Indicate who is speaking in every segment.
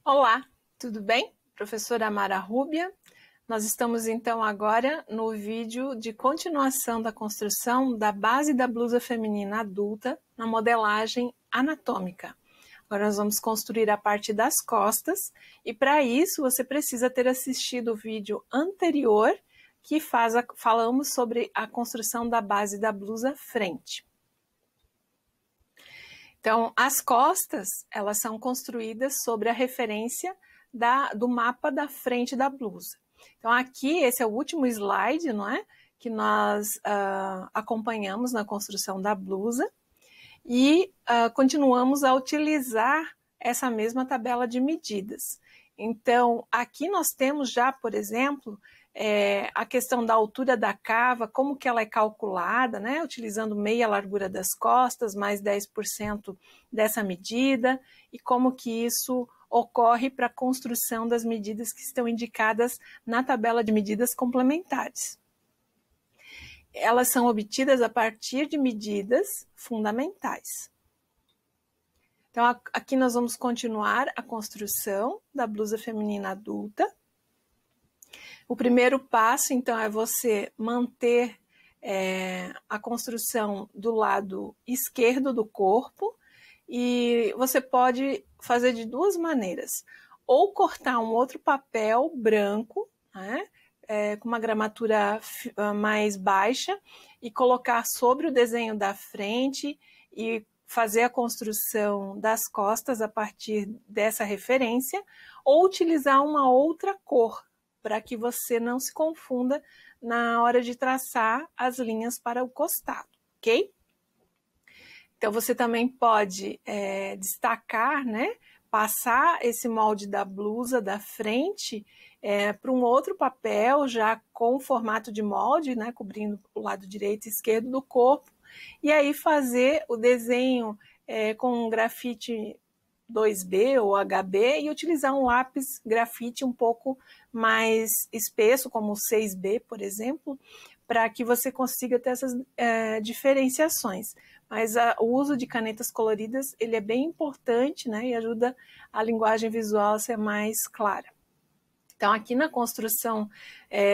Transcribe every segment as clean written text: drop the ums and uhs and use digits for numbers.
Speaker 1: Olá, tudo bem? Professora Amara Rúbia. Nós estamos então agora no vídeo de continuação da construção da base da blusa feminina adulta na modelagem anatômica. Agora nós vamos construir a parte das costas e para isso você precisa ter assistido o vídeo anterior que falamos sobre a construção da base da blusa frente. Então, as costas, elas são construídas sobre a referência do mapa da frente da blusa. Então, aqui, esse é o último slide, não é? Que nós acompanhamos na construção da blusa e continuamos a utilizar essa mesma tabela de medidas. Então, aqui nós temos já, por exemplo, a questão da altura da cava, como que ela é calculada, né? Utilizando meia largura das costas, mais 10% dessa medida, e como que isso ocorre para a construção das medidas que estão indicadas na tabela de medidas complementares. Elas são obtidas a partir de medidas fundamentais. Então, aqui nós vamos continuar a construção da blusa feminina adulta. O primeiro passo, então, é você manter a construção do lado esquerdo do corpo e você pode fazer de duas maneiras. Ou cortar um outro papel branco, né, com uma gramatura mais baixa e colocar sobre o desenho da frente e fazer a construção das costas a partir dessa referência, ou utilizar uma outra cor, para que você não se confunda na hora de traçar as linhas para o costado, ok? Então, você também pode destacar, né, passar esse molde da blusa da frente para um outro papel, já com o formato de molde, né, cobrindo o lado direito e esquerdo do corpo, e aí fazer o desenho com um grafite 2B ou HB e utilizar um lápis grafite um pouco mais espesso, como o 6B, por exemplo, para que você consiga ter essas diferenciações. Mas o uso de canetas coloridas, ele é bem importante, né, e ajuda a linguagem visual a ser mais clara. Então, aqui na construção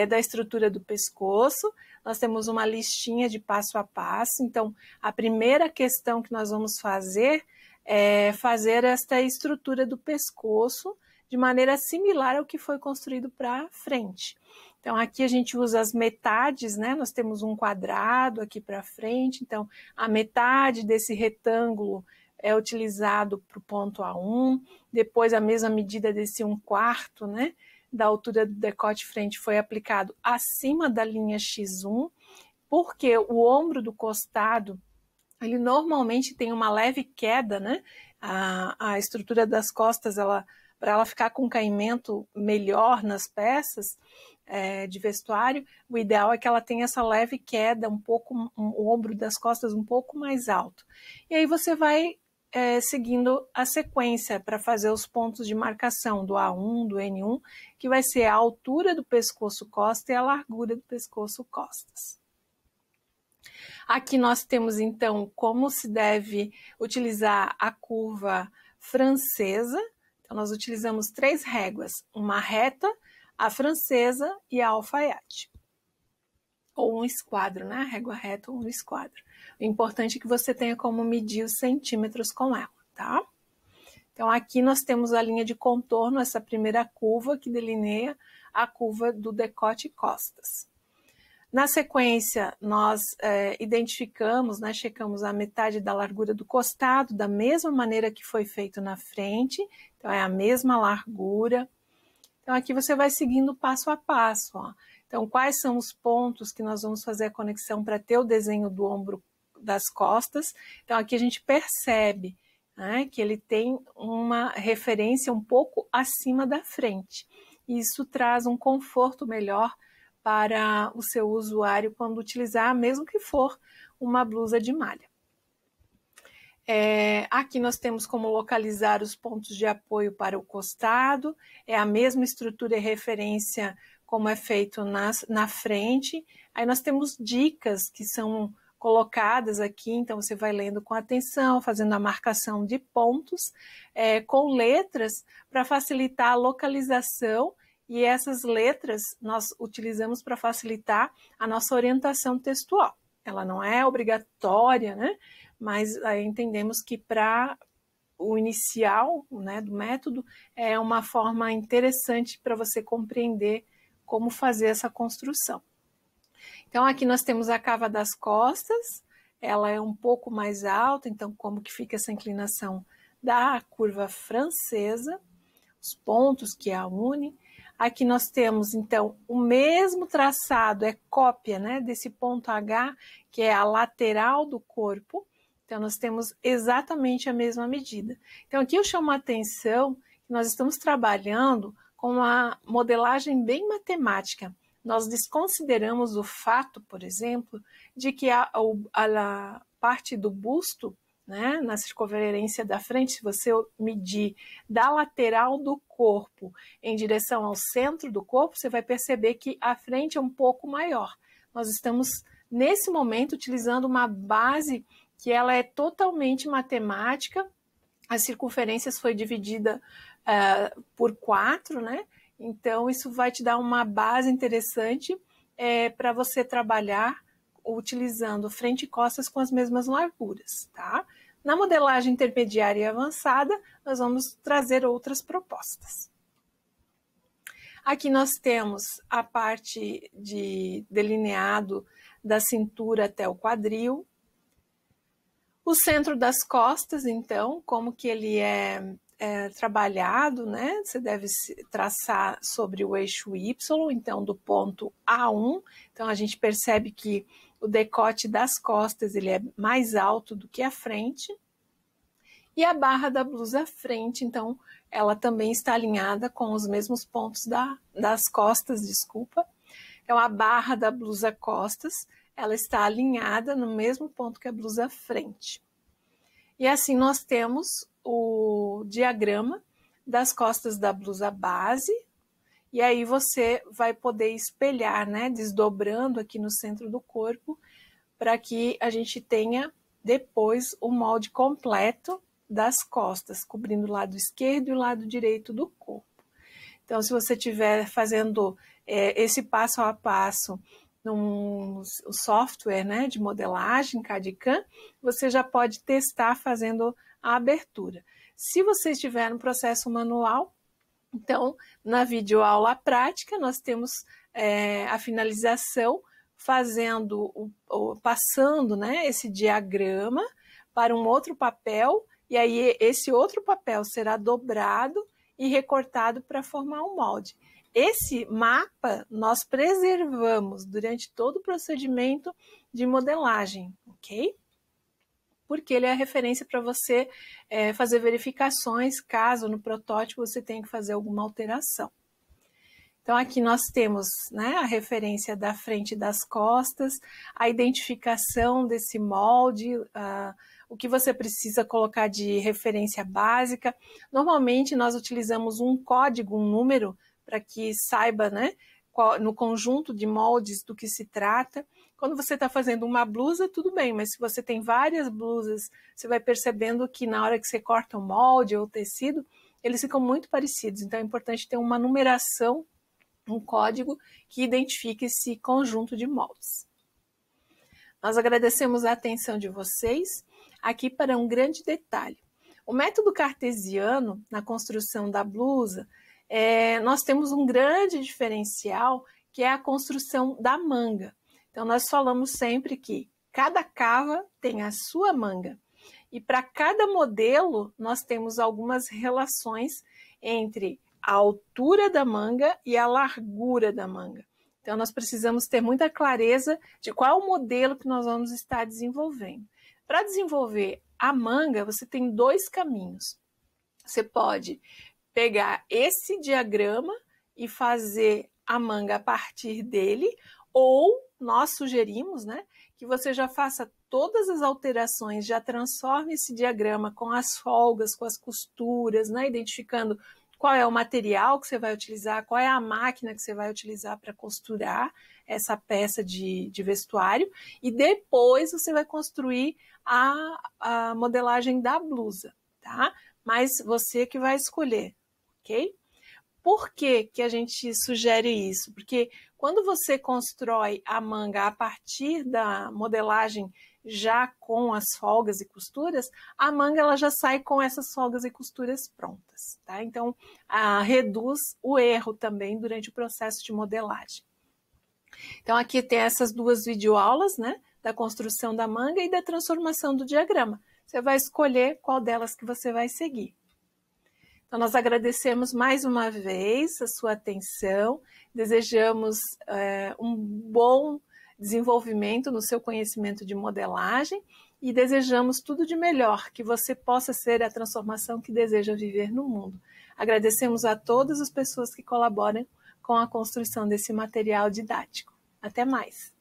Speaker 1: da estrutura do pescoço, nós temos uma listinha de passo a passo. Então, a primeira questão que nós vamos fazer é fazer esta estrutura do pescoço de maneira similar ao que foi construído para frente. Então, aqui a gente usa as metades, né? Nós temos um quadrado aqui para frente, então a metade desse retângulo é utilizado para o ponto A1, depois a mesma medida desse 1/4, né? Da altura do decote frente foi aplicado acima da linha X1, porque o ombro do costado, ele normalmente tem uma leve queda, né? A estrutura das costas, para ela ficar com caimento melhor nas peças de vestuário, o ideal é que ela tenha essa leve queda, o ombro das costas um pouco mais alto. E aí você vai seguindo a sequência para fazer os pontos de marcação do A1, do N1, que vai ser a altura do pescoço-costa e a largura do pescoço-costas. Aqui nós temos, então, como se deve utilizar a curva francesa. Então, nós utilizamos 3 réguas, uma reta, a francesa e a alfaiate. Ou um esquadro, né? A régua reta ou um esquadro. O importante é que você tenha como medir os centímetros com ela, tá? Então, aqui nós temos a linha de contorno, essa primeira curva que delineia a curva do decote e costas. Na sequência, nós identificamos, né, checamos a metade da largura do costado, da mesma maneira que foi feito na frente, então é a mesma largura. Então, aqui você vai seguindo passo a passo, ó. Então, quais são os pontos que nós vamos fazer a conexão para ter o desenho do ombro das costas? Então, aqui a gente percebe, né, que ele tem uma referência um pouco acima da frente. Isso traz um conforto melhor para o seu usuário quando utilizar, mesmo que for uma blusa de malha. Aqui nós temos como localizar os pontos de apoio para o costado, é a mesma estrutura e referência como é feito na frente. Aí nós temos dicas que são colocadas aqui, então você vai lendo com atenção, fazendo a marcação de pontos, com letras para facilitar a localização, e essas letras nós utilizamos para facilitar a nossa orientação textual. Ela não é obrigatória, né? Mas entendemos que para o inicial, né, do método, é uma forma interessante para você compreender como fazer essa construção. Então, aqui nós temos a cava das costas, ela é um pouco mais alta, então como que fica essa inclinação da curva francesa, os pontos que a unem. Aqui nós temos, então, o mesmo traçado, é cópia, né, desse ponto H, que é a lateral do corpo. Então, nós temos exatamente a mesma medida. Então, aqui eu chamo a atenção que nós estamos trabalhando com uma modelagem bem matemática. Nós desconsideramos o fato, por exemplo, de que a parte do busto, né, na circunferência da frente, se você medir da lateral do corpo em direção ao centro do corpo, você vai perceber que a frente é um pouco maior. Nós estamos, nesse momento, utilizando uma base que ela é totalmente matemática. As circunferências foi dividida por 4, né? Então, isso vai te dar uma base interessante para você trabalhar utilizando frente e costas com as mesmas larguras, tá? Na modelagem intermediária e avançada, nós vamos trazer outras propostas. Aqui nós temos a parte de delineado da cintura até o quadril. O centro das costas, então, como que ele é trabalhado, né? Você deve traçar sobre o eixo Y, então do ponto A1. Então a gente percebe que o decote das costas ele é mais alto do que a frente. E a barra da blusa frente, então, ela também está alinhada com os mesmos pontos das costas, desculpa. Então a barra da blusa costas, ela está alinhada no mesmo ponto que a blusa frente. E assim nós temos o diagrama das costas da blusa base, e aí você vai poder espelhar, né, desdobrando aqui no centro do corpo, para que a gente tenha depois o molde completo das costas, cobrindo o lado esquerdo e o lado direito do corpo. Então, se você estiver fazendo esse passo a passo num software, né, de modelagem, CAD e CAM, você já pode testar fazendo a abertura. Se você estiver no processo manual, então, na videoaula prática, nós temos a finalização passando, né, esse diagrama para um outro papel, e aí esse outro papel será dobrado e recortado para formar um molde. Esse mapa nós preservamos durante todo o procedimento de modelagem, ok? Porque ele é a referência para você fazer verificações, caso no protótipo você tenha que fazer alguma alteração. Então, aqui nós temos, né, a referência da frente e das costas, a identificação desse molde, o que você precisa colocar de referência básica. Normalmente, nós utilizamos um código, um número, para que saiba, né, no conjunto de moldes do que se trata. Quando você está fazendo uma blusa, tudo bem, mas se você tem várias blusas, você vai percebendo que na hora que você corta o molde ou o tecido, eles ficam muito parecidos. Então, é importante ter uma numeração, um código que identifique esse conjunto de moldes. Nós agradecemos a atenção de vocês. Aqui para um grande detalhe. O método cartesiano, na construção da blusa, nós temos um grande diferencial, que é a construção da manga. Então, nós falamos sempre que cada cava tem a sua manga. E para cada modelo, nós temos algumas relações entre a altura da manga e a largura da manga. Então, nós precisamos ter muita clareza de qual é o modelo que nós vamos estar desenvolvendo. Para desenvolver a manga, você tem 2 caminhos. Você pode pegar esse diagrama e fazer a manga a partir dele, ou nós sugerimos, né, que você já faça todas as alterações, já transforme esse diagrama com as folgas, com as costuras, né, identificando qual é o material que você vai utilizar, qual é a máquina que você vai utilizar para costurar essa peça de vestuário, e depois você vai construir a modelagem da blusa, tá? Mas você que vai escolher, ok? Por que que a gente sugere isso? Porque quando você constrói a manga a partir da modelagem já com as folgas e costuras, a manga ela já sai com essas folgas e costuras prontas, tá? Então, reduz o erro também durante o processo de modelagem. Então, aqui tem essas duas videoaulas, né? Da construção da manga e da transformação do diagrama. Você vai escolher qual delas que você vai seguir. Então, nós agradecemos mais uma vez a sua atenção, desejamos um bom desenvolvimento no seu conhecimento de modelagem e desejamos tudo de melhor, que você possa ser a transformação que deseja viver no mundo. Agradecemos a todas as pessoas que colaboram com a construção desse material didático. Até mais!